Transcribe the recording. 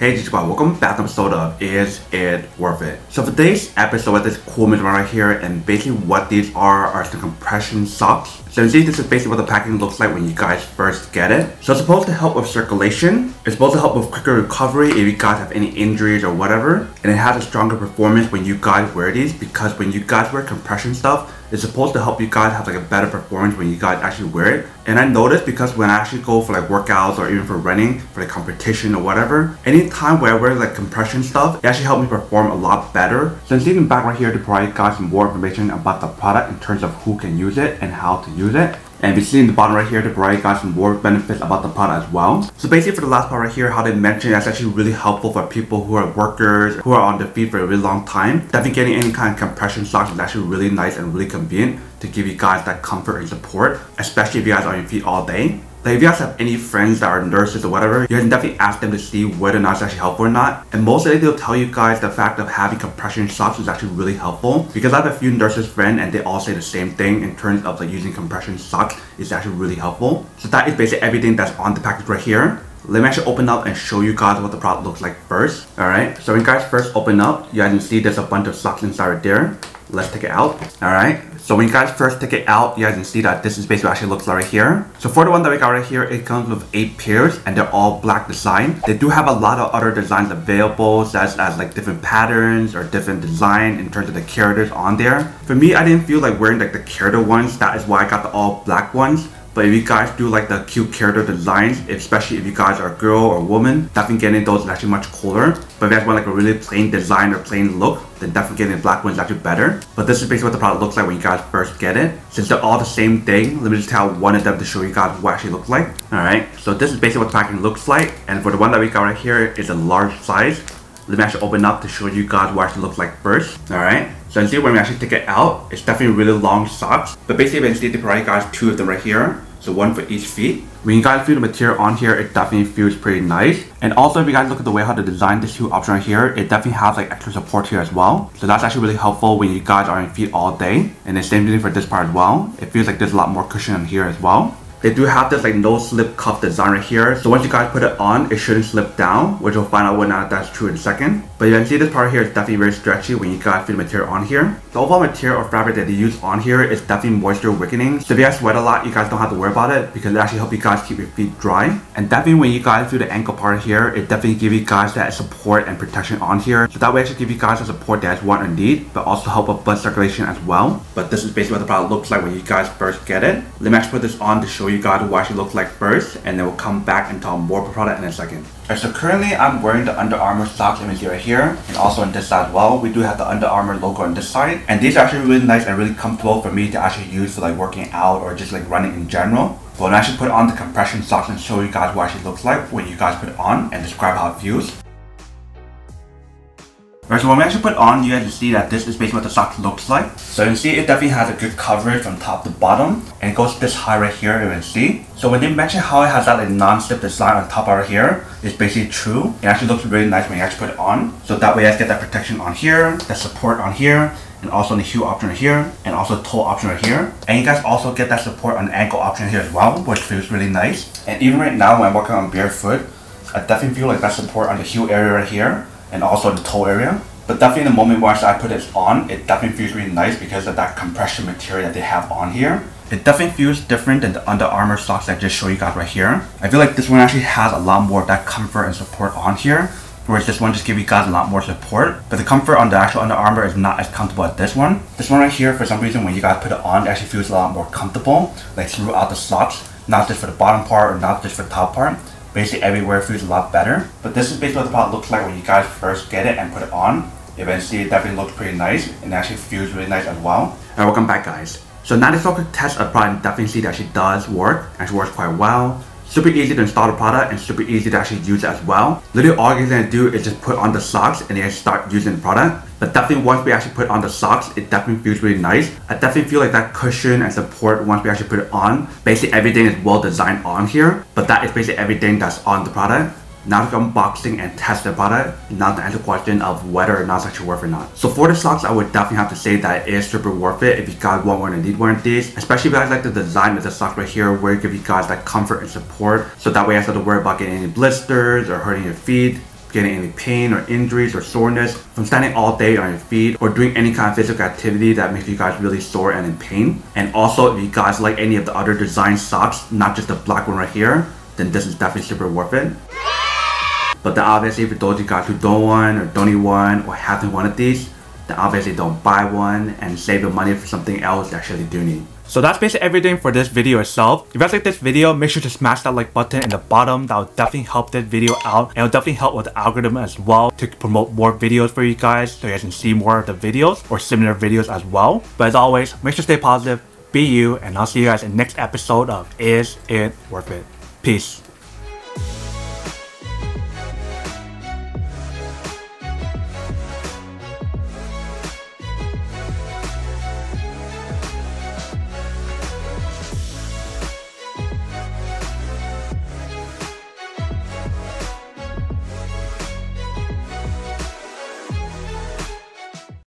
Hey Joakim, welcome back to an episode of Is It Worth It? So for today's episode, this cool material right here, and basically what these are some compression socks. So you see, this is basically what the packaging looks like when you guys first get it. So it's supposed to help with circulation. It's supposed to help with quicker recovery if you guys have any injuries or whatever. And it has a stronger performance when you guys wear these, because when you guys wear compression stuff, it's supposed to help you guys have like a better performance when you guys actually wear it. And I noticed because when I actually go for like workouts or even for running, for like competition or whatever, anytime where I wear like compression stuff, it actually helped me perform a lot better. So I'm leaving back right here to provide you guys some more information about the product in terms of who can use it and how to use it. And you see in the bottom right here to provide you guys some more benefits about the product as well. So basically for the last part right here, how they mentioned that's actually really helpful for people who are workers, who are on their feet for a really long time. Definitely getting any kind of compression socks is actually really nice and really convenient to give you guys that comfort and support, especially if you guys are on your feet all day. Like if you guys have any friends that are nurses or whatever, you can definitely ask them to see whether or not it's actually helpful or not. And mostly they'll tell you guys the fact of having compression socks is actually really helpful, because I have a few nurses friends and they all say the same thing in terms of like using compression socks is actually really helpful. So that is basically everything that's on the package right here. Let me actually open up and show you guys what the product looks like first. Alright, so when you guys first open up, you guys can see there's a bunch of socks inside right there. Let's take it out. Alright, so when you guys first take it out, you guys can see that this is basically what it actually looks like right here. So for the one that we got right here, it comes with 8 pairs and they're all black design. They do have a lot of other designs available, such as like different patterns or different design in terms of the characters on there. For me, I didn't feel like wearing like the character ones. That is why I got the all black ones. But if you guys do like the cute character designs, especially if you guys are a girl or a woman, definitely getting those is actually much cooler. But if you guys want like a really plain design or plain look, then definitely getting the black one is actually better. But this is basically what the product looks like when you guys first get it. Since they're all the same thing, let me just tell one of them to show you guys what it actually looks like. Alright, so this is basically what the packaging looks like. And for the one that we got right here is a large size. Let me actually open up to show you guys what it actually looks like first. Alright, so you see when we actually take it out, it's definitely really long socks. But basically we need to provide you guys 2 of them right here. So one for each feet. When you guys feel the material on here, it definitely feels pretty nice. And also if you guys look at the way how they designed this shoe option right here, it definitely has like extra support here as well. So that's actually really helpful when you guys are on your feet all day. And the same thing for this part as well. It feels like there's a lot more cushion on here as well. They do have this like no slip cuff design right here. So once you guys put it on, it shouldn't slip down, which we'll find out whether or not that's true in a second. But you can see this part here is definitely very stretchy when you guys feel the material on here. The overall material or fabric that they use on here is definitely moisture wicking. So if you guys sweat a lot, you guys don't have to worry about it, because it actually helps you guys keep your feet dry. And definitely when you guys feel the ankle part here, it definitely gives you guys that support and protection on here. So that way actually give you guys the support that you want and need, but also help with blood circulation as well. But this is basically what the product looks like when you guys first get it. Let me actually put this on to show you guys what it actually looks like first, and then we'll come back and talk more about the product in a second. Alright, so currently I'm wearing the Under Armour socks image right here, and also on this side as well. We do have the Under Armour logo on this side, and these are actually really nice and really comfortable for me to actually use for like working out or just like running in general. But when I actually put on the compression socks and show you guys what it actually looks like when you guys put it on and describe how it feels. Alright, so when we actually put on, you guys can see that this is basically what the sock looks like. So you can see it definitely has a good coverage from top to bottom, and it goes this high right here, you can see. So when they mention how it has that like non-slip design on top right here, it's basically true. It actually looks really nice when you actually put it on. So that way you guys get that protection on here, that support on here, and also the heel option right here, and also toe option right here. And you guys also get that support on the ankle option here as well, which feels really nice. And even right now when I'm walking on barefoot, I definitely feel like that support on the heel area right here, and also the toe area. But definitely in the moment once I put this on, it definitely feels really nice because of that compression material that they have on here. It definitely feels different than the Under Armour socks I just showed you guys right here. I feel like this one actually has a lot more of that comfort and support on here, whereas this one just gives you guys a lot more support. But the comfort on the actual Under Armour is not as comfortable as this one. This one right here, for some reason when you guys put it on, it actually feels a lot more comfortable, like throughout the socks, not just for the bottom part or not just for the top part. Basically everywhere feels a lot better. But this is basically what the product looks like when you guys first get it and put it on. You can see it definitely looks pretty nice and actually feels really nice as well. Alright, welcome back guys. So now this quick test of the product, definitely see that actually does work. Actually works quite well. Super easy to install the product and super easy to actually use it as well. Literally all you're gonna do is just put on the socks and then start using the product. But definitely once we actually put on the socks, it definitely feels really nice. I definitely feel like that cushion and support once we actually put it on. Basically everything is well designed on here, but that is basically everything that's on the product. Now to unboxing and test the product, now to answer the question of whether or not it's actually worth it or not. So for the socks, I would definitely have to say that it is super worth it if you guys want one and need one of these. Especially if you guys like the design of the sock right here, where it gives you guys that comfort and support. So that way you don't have to worry about getting any blisters or hurting your feet. getting any pain or injuries or soreness from standing all day on your feet or doing any kind of physical activity that makes you guys really sore and in pain. And also, if you guys like any of the other design socks, not just the black one right here, then this is definitely super worth it. But then obviously, for those of you guys who don't want or don't need one or haven't wanted these, then obviously don't buy one and save the money for something else that you actually do need. So that's basically everything for this video itself. If you guys like this video, make sure to smash that like button in the bottom. That will definitely help this video out, and it will definitely help with the algorithm as well to promote more videos for you guys so you guys can see more of the videos or similar videos as well. But as always, make sure to stay positive, be you, and I'll see you guys in the next episode of Is It Worth It? Peace.